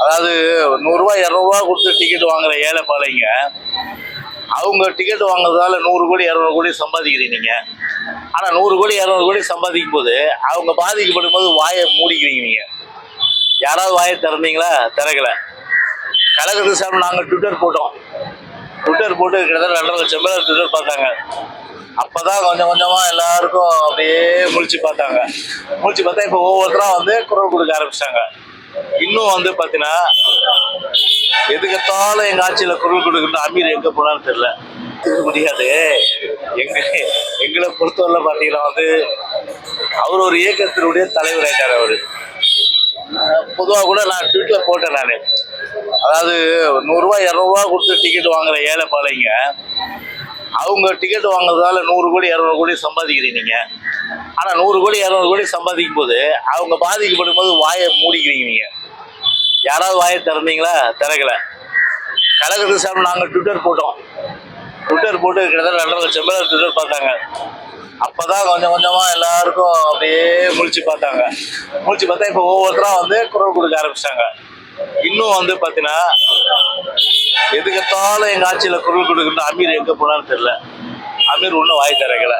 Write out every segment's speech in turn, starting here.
அதாவது 100 200 கொடுத்து டிக்கெட் வாங்குற ஏழை பாளையங்க அவங்க டிக்கெட் வாங்குறதால 100 கோடி 200 கோடி சம்பாதிக்கிறீங்க நீங்க. ஆனா 100 கோடி 200 கோடி சம்பாதிக்கும் போது அவங்க பாதிக்கப்படும் போது வாயை மூடிக்கிறீங்க நீங்க. யாராவது வாயை திறந்தீங்களா? திறக்கல. கழகத்து சார்பில் நாங்கள் ட்விட்டர் போட்டோம். ட்விட்டர் போட்டு கிட்டத்தட்ட 2.5 லட்சம் பேர் ட்விட்டர் பார்த்தாங்க. அப்பதான் கொஞ்சம் கொஞ்சமா எல்லாருக்கும் அப்படியே முழிச்சு பார்த்தாங்க. முழிச்சு பார்த்தா இப்போ ஒவ்வொருத்தரும் குரல் கொடுக்க ஆரம்பிச்சிட்டாங்க. இன்னும் பார்த்தீங்கன்னா எதுக்கத்தாலும் எங்க ஆட்சியில குரல் கொடுக்கணும் அமீர் எங்க போனான்னு தெரியல. முடியாது. எங்களை பொறுத்தவரை பாத்தீங்கன்னா அவர் ஒரு இயக்கத்தினுடைய தலைவர் ஆயிட்டார். அவரு பொதுவாக கூட நான் ட்விட்ல போட்டேன். நான் அதாவது 100 200 கொடுத்து டிக்கெட் வாங்குற ஏழை பாளையங்க அவங்க டிக்கெட் வாங்குறதால 100 கோடி 200 கோடி சம்பாதிக்கிறீங்க நீங்க. ஆனா 100 கோடி 200 கோடி சம்பாதிக்கும் போது அவங்க பாதிக்கப்படும் போது வாயை மூடிக்கிறீங்க நீங்க. யாராவது வாயை திறந்தீங்களா? திறக்கல. கழகத்து சார்பில் நாங்கள் ட்விட்டர் போட்டோம். ட்விட்டர் போட்டு கிட்டத்தட்ட 2.5 லட்சம் பேர் ட்விட்டர் பார்த்தாங்க. அப்பதான் கொஞ்சம் கொஞ்சமா எல்லாருக்கும் அப்படியே முழிச்சு பார்த்தாங்க. முழிச்சு பார்த்தா இப்போ ஒவ்வொருத்தரும் குரல் கொடுக்க ஆரம்பிச்சிட்டாங்க. இன்னும் பார்த்தீங்கன்னா எதுக்கத்தாலும் எங்க ஆட்சியில குரல் கொடுக்கணும் அமீர் எங்க போனான்னு தெரியல. அமீர் ஒன்றும் வாய் திறக்கல.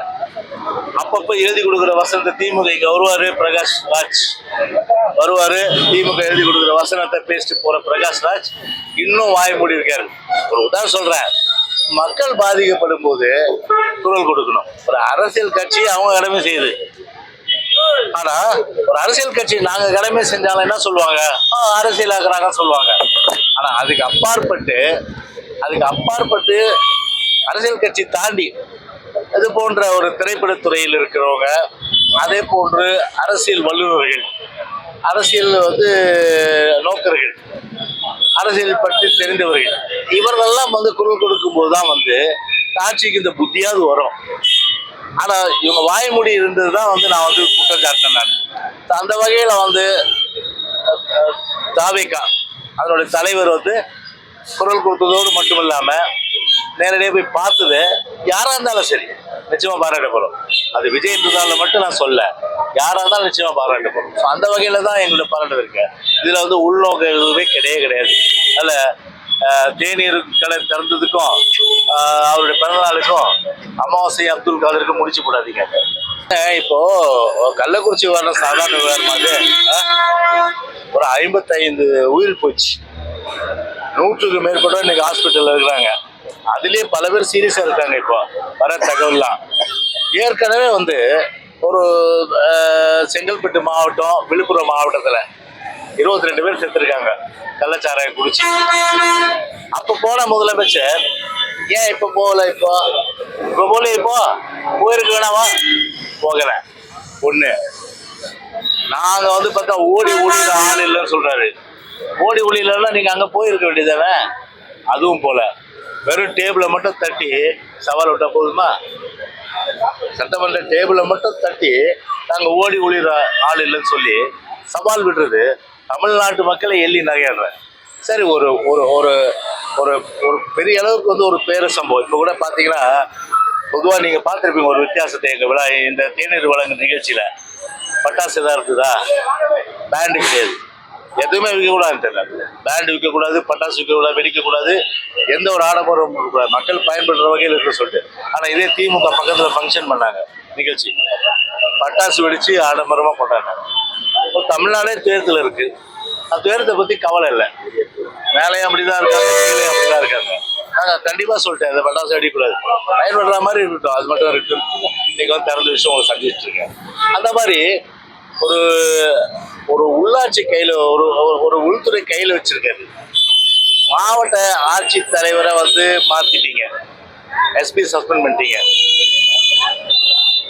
அப்பப்ப எழுதி கொடுக்குற வசனத்தை திமுக இங்க வருவாரு. பிரகாஷ் ராஜ் வருவாரு. திமுக எழுதி கொடுக்குற வசனத்தை பேசிட்டு போற பிரகாஷ் ராஜ் இன்னும் வாய் மூடி இருக்காரு. ஒரு உதாரணம் சொல்றேன். மக்கள் பாதிக்கப்படும் போது குரல் கொடுக்கணும். ஒரு அரசியல் கட்சி அவங்க கடமை செய்யுது. ஆனா ஒரு அரசியல் கட்சி நாங்க கடமை செஞ்சாலும் என்ன சொல்லுவாங்க? அரசியல் ஆக்குறாங்கன்னு சொல்லுவாங்க. ஆனா அதுக்கு அப்பாற்பட்டு அரசியல் கட்சி தாண்டி இது போன்ற ஒரு திரைப்படத்துறையில் இருக்கிறவங்க, அதே போன்று அரசியல் வல்லுநர்கள், அரசியல் நோக்கர்கள், அரசியல் பற்றி தெரிந்தவர்கள், இவர்கள்லாம் குரல் கொடுக்கும் போதுதான் ஆட்சிக்கு இந்த புத்தியாவது வரும். ஆனா இவங்க வாய்மூடி இருந்ததுதான் நான் குற்றம் சாட்டினேன். நான் அந்த வகையில தாவேகா அதனுடைய தலைவர் குரல் கொடுத்ததோடு மட்டும் இல்லாம நேரடியாக போய் பார்த்தது யாரா இருந்தாலும் சரி நிச்சயமா பாராட்டப்படும். அது விஜய் இருந்தாலும் மட்டும் நான் சொல்ல, யாரா இருந்தாலும் நிச்சயமா பாராட்டப்படும். அந்த வகையில தான் எங்களோட பாராட்டு இருக்கு. இதுல உள்நோக்க எதுவுமே கிடையாது. அதுல தேநீர் கடை திறந்ததுக்கும் அவருடைய பிறந்தநாளுக்கும் அமாவாசை அப்துல் காதருக்கும் முடிச்சு போடாதீங்க. இப்போ கள்ளக்குறிச்சி வர சாதாரண விவகாரமாக ஒரு 55 உயிர் போச்சு. 100க்கு மேற்பட்டவர் இன்னைக்கு ஹாஸ்பிட்டல்ல இருக்கிறாங்க. அதுலயே பல பேர் சீரியஸா இருக்காங்க. இப்போ வர தகவல்லாம் ஏற்கனவே ஒரு செங்கல்பட்டு மாவட்டம், விழுப்புரம் மாவட்டத்துல 22 பேர் செத்துருக்காங்க கள்ளச்சாராயம் குடிச்சு. அப்ப போன முதலமைச்சர் ஏன் இப்ப போகல? இப்போ போயிருக்க வேணாமா? போகல. ஒண்ணு நாங்க பார்த்தா ஓடி ஆள் இல்லைன்னு சொல்றாரு. ஓடி ஒளியில நீங்க அங்க போயிருக்க வேண்டியதானே? அதுவும் போல. வெறும் டேபிளை மட்டும் தட்டி சவால் விட்டா போதுமா? சட்டமன்ற டேபிளை மட்டும் தட்டி நாங்க ஓடி ஒளிர ஆள் இல்லைன்னு சொல்லி சவால் விடுறது தமிழ்நாட்டு மக்களை எள்ளி நகையாடுற. சரி, ஒரு ஒரு ஒரு ஒரு ஒரு பெரிய அளவுக்கு ஒரு பேர சம்பவம். இப்ப கூட பாத்தீங்கன்னா பொதுவா நீங்க பார்த்திருப்பீங்க ஒரு வித்தியாசத்தை. எங்க விழா இந்த தேநீர் வழங்கும் நிகழ்ச்சியில பட்டாசு தான் இருக்குதா? பேண்டு கிடையாது. எதுவுமே விற்கக்கூடாதுன்னு தெரியல. பேண்டு விற்கக்கூடாது, பட்டாசு விற்கக்கூடாது, வெடிக்கக்கூடாது, எந்த ஒரு ஆடம்பரம் இருக்கக்கூடாது, மக்கள் பயன்படுற வகையில் இருக்க சொல்லிட்டு. ஆனா இதே திமுக பக்கத்துல ஃபங்க்ஷன் பண்ணாங்க, நிகழ்ச்சி பட்டாசு வெடிச்சு ஆடம்பரமா கொண்டாடினாங்க. இப்போ தமிழ்நாடே துயரத்தில் இருக்கு. அந்த துயரத்தை பத்தி கவலை இல்லை. மேலையும் அப்படிதான் இருக்காங்க, கீழே அப்படிதான் இருக்காங்க. நாங்க கண்டிப்பா சொல்லிட்டேன், இந்த பட்டாசு வெடிக்கூடாது, பயன்படுற மாதிரி இருக்கட்டும், அது மட்டும் இருக்கு. இன்னைக்கு திறந்த விஷயம் உங்களுக்கு சந்திச்சுட்டு இருக்கேன். அந்த மாதிரி ஒரு ஒரு உள்ளாட்சி கையில ஒரு உள்துறை கையில வச்சிருக்காரு. மாவட்ட ஆட்சி தலைவரை மாத்திட்டீங்க, எஸ்பி சஸ்பெண்ட் பண்ணிட்டீங்க.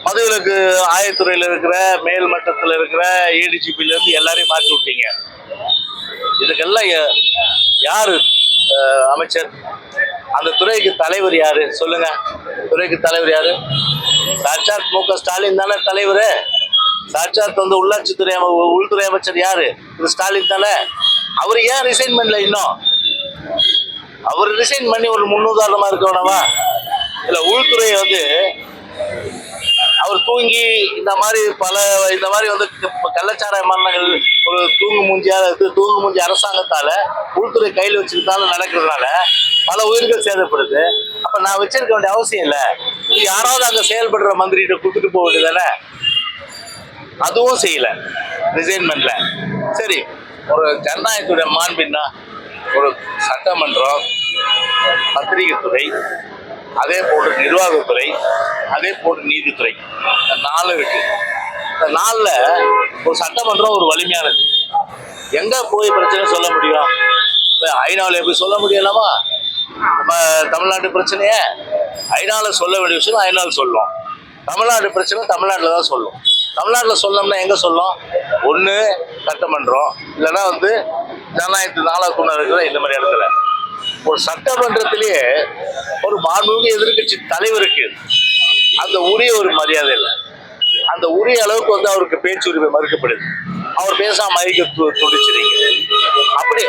மதுவிலக்கு ஆயத்துறையில இருக்கிற மேல் மட்டத்தில் இருக்கிற ஏடிஜிபில இருந்து எல்லாரையும் மாற்றி விட்டீங்க. இதுக்கெல்லாம் யாரு அமைச்சர்? அந்த துறைக்கு தலைவர் யாரு சொல்லுங்க? துறைக்கு தலைவர் யாரு? சாட்சாத் மு.க. ஸ்டாலின் தானே தலைவர். சாட்சாத் உள்ளாட்சித்துறை உள்துறை அமைச்சர் யாரு? ஸ்டாலின் தானே. அவர் ஏன் ரிசைன் பண்ணல? இன்னும் அவர் ரிசைன் பண்ணி ஒரு முன்னுதாரணமா இருக்க வேணாமா? இல்ல உள்துறை அவர் தூங்கி இந்த மாதிரி இந்த மாதிரி வந்து கள்ளச்சாராய மரணங்கள் ஒரு தூங்கு மூஞ்சி அரசாங்கத்தால உள்துறை கையில் வச்சுக்கிட்டாலும் நடக்கிறதுனால பல உயிர்கள் சேதப்படுது. அப்ப நான் வச்சிருக்க வேண்டிய அவசியம் இல்லை. யாராவது அங்க செயல்படுற மந்திரிகிட்ட கொடுத்துட்டு போக வேண்டியதானே? அதுவும் செய்யல, ரிசைன்மெண்ட்ல. சரி, ஒரு ஜனநாயகத்துடைய மாண்பின்னா ஒரு சட்டமன்றம், பத்திரிகை துறை, அதே போன்று நிர்வாகத்துறை, அதே போன்று நீதித்துறை, இந்த 4 இருக்கு. இந்த 4ல ஒரு சட்டமன்றம் ஒரு வலிமையானது. எங்க போய் பிரச்சனை சொல்ல முடியும்? ஐநாவில் எப்படி சொல்ல முடியலாமா? நம்ம தமிழ்நாட்டு பிரச்சனைய ஐநாவில் சொல்ல வேண்டிய விஷயம் ஐநாவில் சொல்லும். தமிழ்நாடு பிரச்சனை தமிழ்நாட்டில் தான் சொல்லும். தமிழ்நாட்டில் சொல்லணும்னா எங்க சொல்லும்? ஒன்று சட்டமன்றம், இல்லைன்னா வந்து ஜனநாயகத்து 4வது இருக்கிற இந்த மாதிரி இடத்துல. ஒரு சட்டமன்றத்திலேயே ஒரு மாண்புமிகு எதிர்கட்சி தலைவருக்கு அந்த உரிய ஒரு மரியாதை இல்லை. அந்த உரிய அளவுக்கு வந்து அவருக்கு பேச்சு உரிமை மறுக்கப்படுது. அவர் பேசாம மைக்க துடிச்சிருங்க. அப்படி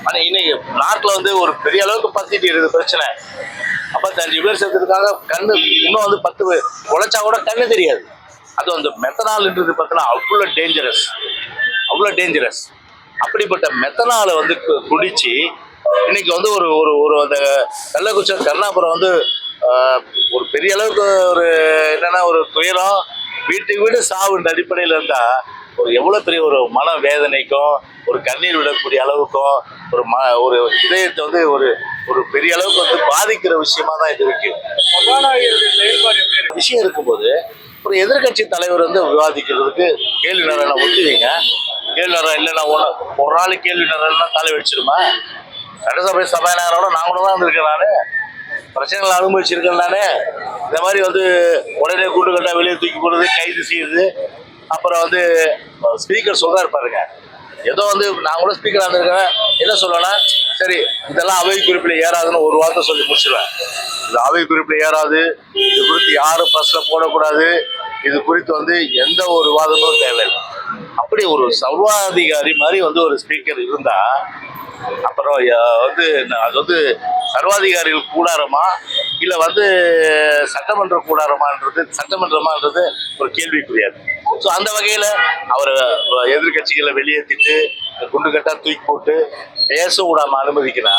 ஆனா இன்னைக்கு நாட்டில் வந்து ஒரு பெரிய அளவுக்கு பத்திட்டு இருக்குது பிரச்சனை. 55 பேர் சேர்த்துருக்காங்க. கண்ணு இன்னும் வந்து 10 உழைச்சா கூட கண்ணு தெரியாது. அது வந்து மெத்தனால்ன்றது பார்த்தீங்கன்னா அவ்வளோ டேஞ்சரஸ். அப்படிப்பட்ட மெத்தனாலை வந்து குடிச்சு இன்னைக்கு வந்து ஒரு ஒரு ஒரு அந்த கள்ளக்குறிச்சி கருணாபுரம் வந்து ஒரு பெரிய அளவுக்கு ஒரு என்னன்னா ஒரு துயரம், வீட்டுக்கு வீடு சாவுன்ற அடிப்படையில் இருந்தா ஒரு எவ்வளவு பெரிய ஒரு மன வேதனைக்கும் ஒரு கண்ணீர் விடக்கூடிய அளவுக்கும் ஒரு இதயத்தை வந்து ஒரு ஒரு பெரிய அளவுக்கு வந்து பாதிக்கிற விஷயமா தான் இது இருக்கு. விஷயம் இருக்கும்போது ஒரு எதிர்கட்சி தலைவர் வந்து விவாதிக்கிறதுக்கு கேள்வி நேரம் ஒத்துவீங்க. கேள்வி நேரம் இல்லைன்னா ஒரு நாள் கேள்வி நேரம்னா தலை வச்சிருமா? சட்டசபை சபாநாயகரோட நான் கூட தான் இருந்திருக்கேன். நான் பிரச்சனைகளை அனுபவிச்சிருக்கேன். நான் இந்த மாதிரி வந்து உடனே கூட்டு கட்டா வெளியே தூக்கி போடுறது, கைது செய்யுது. அப்புறம் வந்து ஸ்பீக்கர் சொல்றாரு பாருங்க, ஏதோ வந்து நான் கூட ஸ்பீக்கர் இருந்திருக்கேன். என்ன சொல்லலாம், சரி இதெல்லாம் அவை குறிப்பில் ஏறாதுன்னு ஒரு வார்த்தை சொல்லி முடிச்சிடுவேன். இது அவை குறிப்பில் ஏறாது, இது குறித்து யாரும் பிரஸ்ல போடக்கூடாது, இது குறித்து வந்து எந்த ஒரு விவாதமும் தேவையில்லை. அப்படி ஒரு சர்வாதிகாரி மாதிரி வந்து ஒரு ஸ்பீக்கர் இருந்தா அப்புறம் வந்து அது வந்து சர்வாதிகாரிகள் கூடாரமா இல்லை வந்து சட்டமன்ற சட்டமன்றமான்றது ஒரு கேள்விக்குரியாது. ஸோ அந்த வகையில் அவர் எதிர்கட்சிகளை வெளியேற்றிட்டு குண்டுகட்டா தூக்கி போட்டு பேச விடாம அனுமதிக்கினா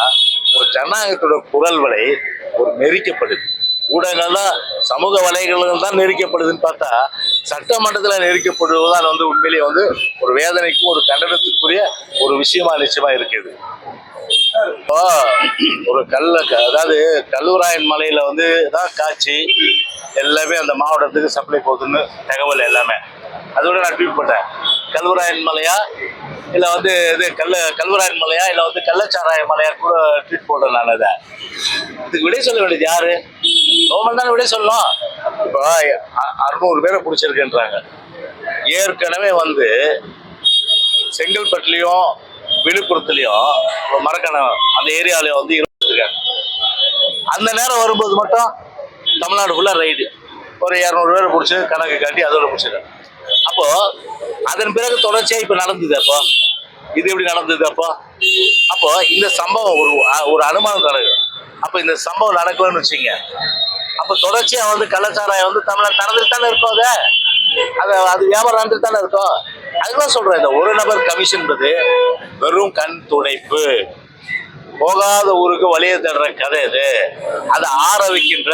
ஒரு ஜனநாயகத்தோட குரல் வலை ஒரு நெரிக்கப்படுது. ஊடகங்கள்லாம் சமூக வலைகள் தான் நெரிக்கப்படுதுன்னு பார்த்தா சட்டமன்றத்தில் நெரிக்கப்படுவதால் வந்து உண்மையிலேயே வந்து ஒரு வேதனைக்கும் ஒரு கண்டனத்துக்குரிய ஒரு விஷயமா நிச்சயமா இருக்குது. இப்போ ஒரு அதாவது கல்லூராயன் மலையில வந்து தான் காட்சி எல்லாமே அந்த மாவட்டத்துக்கு சப்ளை போகுதுன்னு தகவல் எல்லாமே. அதோட நான் ட்வீட் பண்ணேன், கல்வராயன் மலையா இல்லை வந்து இது கல்வராயன் மலையா இல்லை வந்து கள்ளச்சாராய மலையா கூட ட்வீட் போட்டேன் நான். அதை இதுக்கு விடை சொல்ல வேண்டியது யாரு? கவர்மெண்ட் தானே விடை சொல்லணும். இப்போ 600 பேரை பிடிச்சிருக்குன்றாங்க. ஏற்கனவே வந்து செங்கல்பட்டுலையும் விழுப்புரத்துலையும் மரக்கணம் அந்த ஏரியாலையும் வந்து இருக்காங்க. அந்த நேரம் வரும்போது மட்டும் தமிழ்நாடு ஃபுல்லாக ரைடு ஒரு 200 பேரை பிடிச்சி கணக்கு காட்டி அதோட பிடிச்சிருக்காங்க. அப்போ அதன் பிறகு தொடர்ச்சியா இப்ப நடந்தது. அப்போ இது எப்படி நடந்தது? அப்போ இந்த சம்பவம் ஒரு அனுமானம் நடக்குது. அப்ப இந்த சம்பவம் நடக்கலன்னு வச்சுங்க, அப்ப தொடர்ச்சியா வந்து கள்ளச்சாராயம் வந்து தமிழ்நாடு நடந்துட்டு தானே இருக்கும். அது வியாபாரம் நடந்துட்டு தானே இருக்கும். அதுதான் சொல்றேன், இந்த ஒரு நபர் கமிஷன்றது வெறும் கண் துடைப்பு, போகாத ஊருக்கு வழியை தர்ற கதை. இது அதை ஆற வைக்கின்ற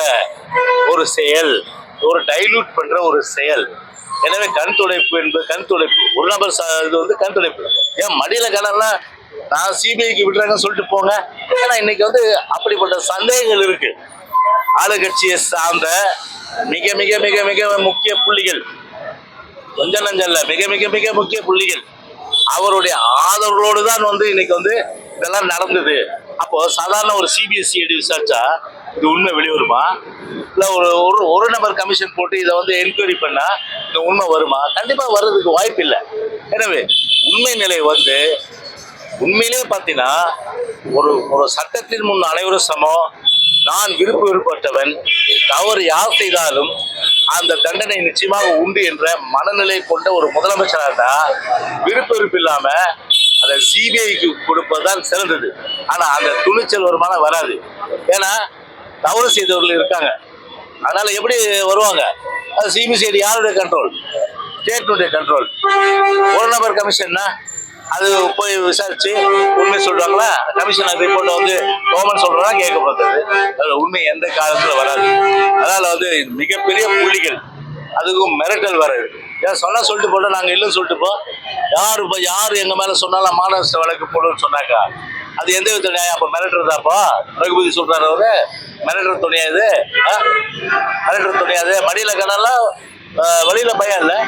ஒரு செயல், ஒரு டைலூட் பண்ற ஒரு செயல். எனவே கண் துடைப்பு என்பது கண் துடைப்பு, ஒரு நபர் இது வந்து கண் துடைப்பு. ஏன் மடியில கணம்லாம் நான் சிபிஐக்கு விடுறாங்கன்னு சொல்லிட்டு போங்க. ஏன்னா இன்னைக்கு வந்து அப்படிப்பட்ட சந்தேகங்கள் இருக்கு. ஆளுங்கட்சியை சார்ந்த மிக மிக மிக மிக முக்கிய புள்ளிகள், கொஞ்சம் நஞ்சல்ல, மிக மிக மிக முக்கிய புள்ளிகள் அவருடைய ஆதரவோடு தான் வந்து இன்னைக்கு வந்து இதெல்லாம் நடந்தது. அப்போ சாதாரண ஒரு சிபிஎஸ்சி விசாரிச்சா இது உண்மை வெளிவருமா? இல்லை ஒரு நபர் கமிஷன் போட்டு இதை வந்து என்கொயரி பண்ணா இந்த உண்மை வருமா? கண்டிப்பா வர்றதுக்கு வாய்ப்பு இல்லை. எனவே உண்மை நிலை வந்து உண்மையிலே பார்த்தீங்கன்னா ஒரு சட்டத்தின் முன் அனைவரும் சமம், நான் விருப்பப்பட்டவன், தவறு யார் செய்தாலும் அந்த தண்டனை நிச்சயமாக உண்டு என்ற மனநிலை கொண்ட ஒரு முதலமைச்சராக தான் விருப்பம் இல்லாம அதை சிபிஐக்கு கொடுப்பதுதான் சிறந்தது. ஆனா அந்த துணிச்சல் வருமானம் வராது. ஏன்னா தவறு செய்தவர்கள் இருக்காங்க, அதனால எப்படி வருவாங்க? அது சிபிசிஐடி யாருடைய கண்ட்ரோல்? ஸ்டேட்னுடைய கண்ட்ரோல். ஒரு நபர் கமிஷன்னா அது போய் விசாரிச்சு உண்மை சொல்றாங்களா? கமிஷன் ரிப்போர்ட்டை வந்து கவர்மெண்ட் சொல்றதா கேட்கப்பட்டது. அது உண்மை எந்த காலத்துல வராது. அதனால வந்து மிகப்பெரிய புள்ளிகள், அதுக்கும் மிரட்டல் வராது. ஏன் சொன்னா சொல்லிட்டு போட்டோம், நாங்க இல்லைன்னு சொல்லிட்டு போ. யாரு எங்க மேல சொன்னாலும் மாநகராட்சி வழக்கு போடுன்னு சொன்னாக்கா அது எந்த வித நியாயம்? அப்ப மிரட்டுறதாப்பா ரகுபதி சொல்றாரு அவரு? மிரட்டுற துணியாது, மிரட்டுற துணியாது. மடியில கடலாம் வழியில பயம் இல்லை,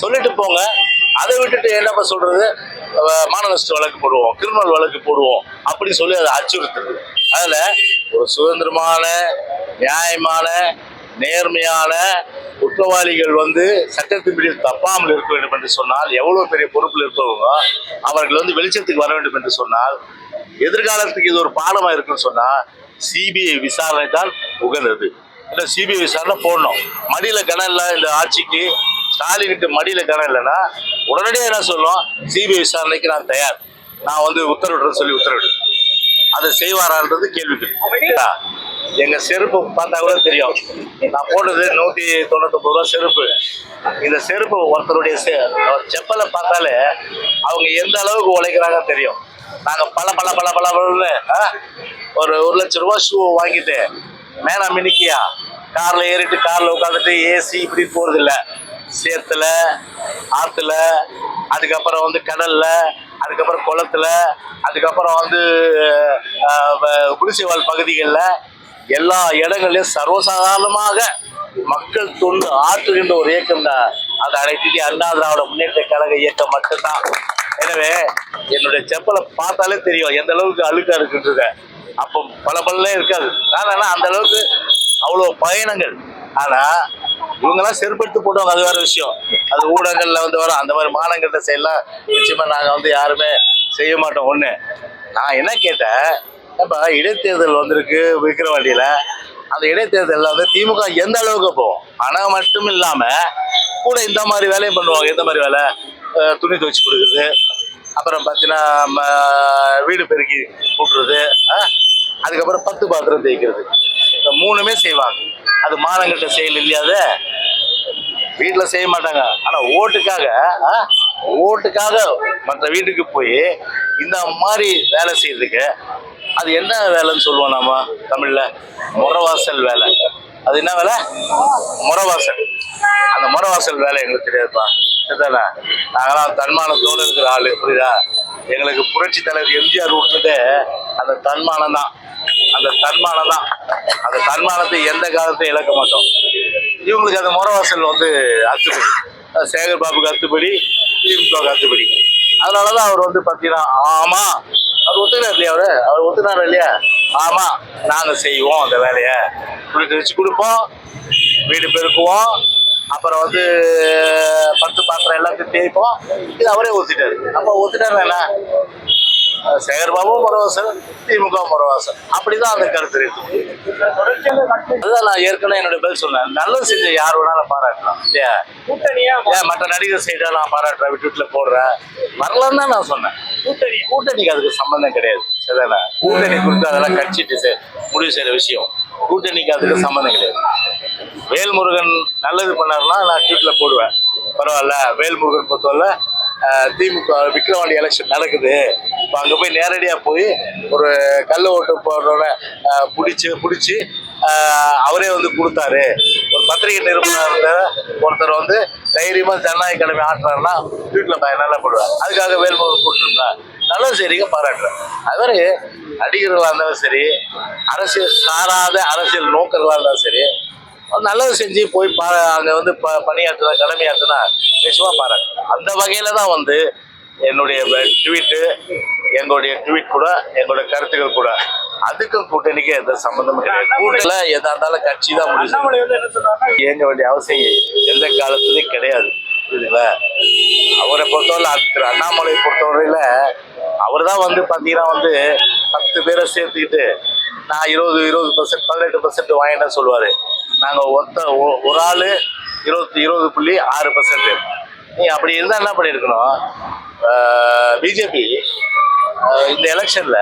சொல்லிட்டு போங்க. அதை விட்டுட்டு என்னப்பா சொல்றது? மாநகராட்சி வழக்கு போடுவோம், கிரிமினல் வழக்கு போடுவோம் அப்படின்னு சொல்லி அதை அச்சுறுத்துறது. அதுல ஒரு சுதந்திரமான, நியாயமான, நேர்மையான குற்றவாளிகள் வந்து சட்டத்தின்படி தப்பாமல் இருக்க வேண்டும் என்று சொன்னால், எவ்வளவு பெரிய பொறுப்பில் இருப்பவங்க அவர்கள் வந்து வெளிச்சத்துக்கு வர வேண்டும் என்று சொன்னால், எதிர்காலத்துக்கு இது ஒரு பாடமா இருக்குன்னு சொன்னா சிபிஐ விசாரணை தான் உகந்தது. இல்லை சிபிஐ விசாரணை போடணும். மடியில கணம் இல்லை இந்த ஆட்சிக்கு, ஸ்டாலினுக்கு மடியில கணம் இல்லைன்னா உடனடியாக என்ன சொல்லும்? சிபிஐ விசாரணைக்கு நான் தயார், நான் வந்து உத்தரவிடுறேன்னு சொல்லி உத்தரவிடு. அதை செய்வாரான்றது கேள்விக்குறி. எங்க செருப்பு பார்த்தா கூட தெரியும். நான் போட்டது 199 ரூபா செருப்பு. இந்த செருப்பு ஒருத்தருடைய செப்பலை பார்த்தாலே அவங்க எந்த அளவுக்கு உழைக்கிறாங்க தெரியும். நாங்க பல பல பல பல ஒரு 1,00,000 ரூபாய் ஷூ வாங்கிட்டு மேனா மினிக்கியா கார்ல ஏறிட்டு கார்ல உட்காந்துட்டு ஏசி இப்படி போறது இல்லை. சேத்துல, ஆத்துல, அதுக்கப்புறம் வந்து கடல்ல, அதுக்கப்புறம் குளத்துல, அதுக்கப்புறம் வந்து குடிசைவாழ் பகுதிகளில் எல்லா இடங்களையும் சர்வசாதாரணமாக மக்கள் தொண்டு ஆற்றுகின்ற ஒரு இயக்கம் தான். அது அனைத்து அண்ணா திராவிட முன்னேற்ற கழக இயக்கம் மட்டும்தான். எனவே என்னுடைய செப்பலை பார்த்தாலே தெரியும் எந்த அளவுக்கு அழுக்கா இருக்குன்றது. அப்போ பல பல்லே இருக்காது. ஆனா அந்த அளவுக்கு அவ்வளோ பயணங்கள். ஆனா இவங்கெல்லாம் செருப்படுத்தி போட்டவங்க, அது வேற விஷயம். அது ஊடகங்கள்ல வந்து வரும். அந்த மாதிரி மானங்கள்ட்ட செய்யலாம் நிச்சயமா நாங்க வந்து யாருமே செய்ய மாட்டோம். ஒண்ணு நான் என்ன கேட்டேன், இப்ப இடைத்தேர்தல் வந்திருக்கு விக்கிரவாண்டியில. அந்த இடைத்தேர்தலில் வந்து திமுக எந்த அளவுக்கு போகும்? பணம் மட்டும் இல்லாம கூட இந்த மாதிரி வேலையும் பண்ணுவாங்க. எந்த மாதிரி வேலை? துணி துவைச்சு கொடுக்குறது, அப்புறம் பார்த்தீங்கன்னா வீடு பெருக்கி கூட்டுறது, அதுக்கப்புறம் 10 பாத்திரம் தேய்க்கிறது. இந்த 3மே செய்வாங்க. அது மானங்கிட்ட செயல் இல்லையாத வீட்டில் செய்ய மாட்டாங்க. ஆனா ஓட்டுக்காக மற்ற வீட்டுக்கு போய் இந்த மாதிரி வேலை செய்யறதுக்கு அது என்ன வேலைன்னு சொல்லுவோம் நாம தமிழ்ல? முறவாசல் வேலை. அது என்ன வேலை? முறவாசல். அந்த முறவாசல் வேலை எங்களுக்கு தெரியாதுப்பா. சரிதானே? நாங்களாம் தன்மானத்தோடு இருக்கிற ஆளு, புரியுதா? எங்களுக்கு புரட்சி தலைவர் எம்ஜிஆர் விட்டுட்டு அந்த தன்மானம் தான். அந்த தன்மானத்தை எந்த காலத்தையும் இழக்க மாட்டோம். இவங்களுக்கு அந்த முறவாசல் வந்து அத்துப்படி. சேகர் பாபுக்கு அத்துப்படி, திமுக அத்துப்படி. அதனாலதான் அவர் வந்து பாத்தீங்கன்னா, ஆமா அவர் ஒத்துக்கிறார் இல்லையா? அவர் ஒத்துக்கிறாரு இல்லையா? ஆமா நாங்க செய்வோம் அந்த வேலையை, துணி வச்சு கொடுப்போம், வீடு பெருக்குவோம், அப்புறம் வந்து 10 பாத்திரம் எல்லாத்தையும் தேய்ப்போம். இது அவரே ஒத்துட்டாரு. அப்ப ஒத்துட்டாரு என்ன? சேகர் பாபு முறவாசல், திமுக முறவாசல். அப்படிதான் அந்த கருத்து இருக்கு. அதுதான் நான் ஏற்கனவே என்னோட பதில் சொன்னேன். நல்லது செஞ்ச யார் வேணாலும் பாராட்டலாம் இல்லையா? ஏன் மற்ற நடிகர் செய்தா நான் பாராட்டுறேன், வீட்டுல போடுறேன், வரலாம் தான் நான் சொன்னேன். கூட்டணிக்கு அதுக்கு சம்பந்தம் கிடையாது. சரிதானே? கூட்டணி கொடுத்து அதெல்லாம் கட்சிட்டு முடிவு செய்யற விஷயம். கூட்டணிக்கு அதுக்கு சம்பந்தம் கிடையாது. வேல்முருகன் நல்லது பண்ணாருன்னா நான் ட்வீட்ல போடுவேன், பரவாயில்ல. வேல்முருகன் பொறுத்தவரை திமுக விக்கிரவாண்டி எலெக்ஷன் நடக்குது, இப்போ அங்கே போய் நேரடியாக போய் ஒரு கள்ள ஓட்டு போடுறவனை பிடிச்சி அவரே வந்து கொடுத்தாரு. ஒரு பத்திரிகை நிருபர் ஒருத்தர் வந்து தைரியமாக ஜனநாயக கடமை ஆட்டுறாருன்னா வீட்டில் நல்லா போடுவார். அதுக்காக வேல்முருகன் கூட்டிருந்தா நல்லது சரிங்க பாராட்டுறேன். அது மாதிரி நடிகர்களாக இருந்தாலும் சரி, அரசியல் சாராத அரசியல் நோக்கர்களாக இருந்தாலும் சரி, நல்லது செஞ்சு போய் அங்கே வந்து பணியாற்றுனா, கடமையாற்றுனா நிச்சயமா பாராட்டு. அந்த வகையில தான் வந்து என்னுடைய எங்களுடைய ட்வீட் கூட, எங்களுடைய கருத்துக்கள் கூட, அதுக்கும் கூட்டணிக்கு எந்த சம்பந்தமும் கிடையாது. கூட்டணியில எதா இருந்தாலும் கட்சி தான் முடியும். இயங்க வேண்டிய அவசியம் எந்த காலத்துலயும் கிடையாது. புரியுதுங்களா? அவரை பொறுத்தவரை திரு அண்ணாமலை பொறுத்தவரையில அவர் தான் வந்து பாத்தீங்கன்னா வந்து 10 பேரை சேர்த்துக்கிட்டு நான் 20% 18% வாங்கிட்டேன்னு சொல்லுவாரு. நாங்க ஒரு ஆளு 20.6%. நீ அப்படி இருந்தா என்ன பண்ணிருக்கணும்? பிஜேபி இந்த எலெக்ஷன்ல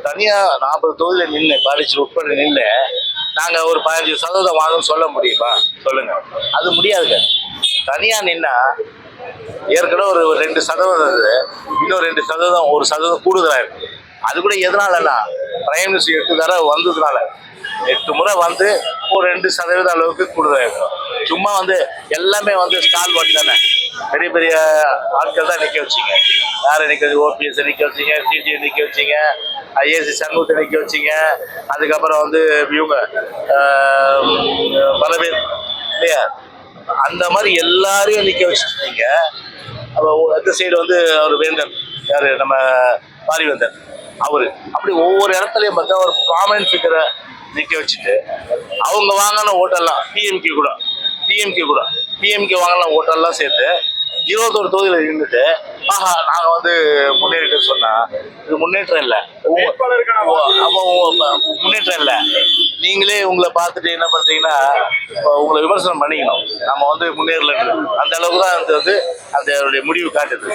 தனியா 40 தொகுதியில நின்று பாலிச்சு உட்பட நின்று நாங்கள் ஒரு 15% வாங்கன்னு சொல்ல முடியுமா? சொல்லுங்க. அது முடியாதுங்க. தனியாக நின்னா ஏற்கனவே ஒரு 2% இருந்தது, இன்னும் 2%, 1% கூடுதலாக இருக்கு. அது கூட எதனாலன்னா பிரைம் மினிஸ்டர் 8 தடவை வந்ததுனால, 8 முறை வந்து ஒரு 2% அளவுக்கு கூடுதலாக இருக்கும். சும்மா வந்து எல்லாமே வந்து ஸ்டால் வாட் தானே, பெரிய பெரிய ஆட்கள் தான் நிற்க வச்சிங்க. யாரை நிற்க வச்சு? ஓபிஎஸ் நிற்க வச்சிங்க, டிஜி நிற்க வச்சிங்க, ஐஏசி சண்முகத்தை நிற்க வச்சிங்க. அதுக்கப்புறம் வந்து இவங்க பல பேர் இல்லையா, அந்த மாதிரி எல்லாரையும் நிற்க வச்சுருக்கீங்க. அந்த சைடு வந்து அவர் வேந்தன் யாரு, நம்ம பாரிவேந்தன் அவரு, அப்படி ஒவ்வொரு இடத்துலையும் பார்த்தா ஒரு ப்ராமினன்ட் ஃபிகரை நிற்க வச்சுட்டு அவங்க வாங்கின ஓட்டெல்லாம் பிஎம்கே வாங்கின ஓட்டெல்லாம் சேர்த்து 21 தொகுதியில் இருந்துட்டு ஆஹா நாங்கள் வந்து முன்னேறிட்டோம் சொன்னா இது முன்னேற்றம் இல்லை. அப்போ முன்னேற்றம் இல்லை. நீங்களே உங்களை பார்த்துட்டு என்ன பண்றீங்கன்னா உங்களை விமர்சனம் பண்ணிக்கணும். நம்ம வந்து முன்னேறல, அந்த அளவுக்கு தான் அது வந்து அந்த முடிவு காட்டுது.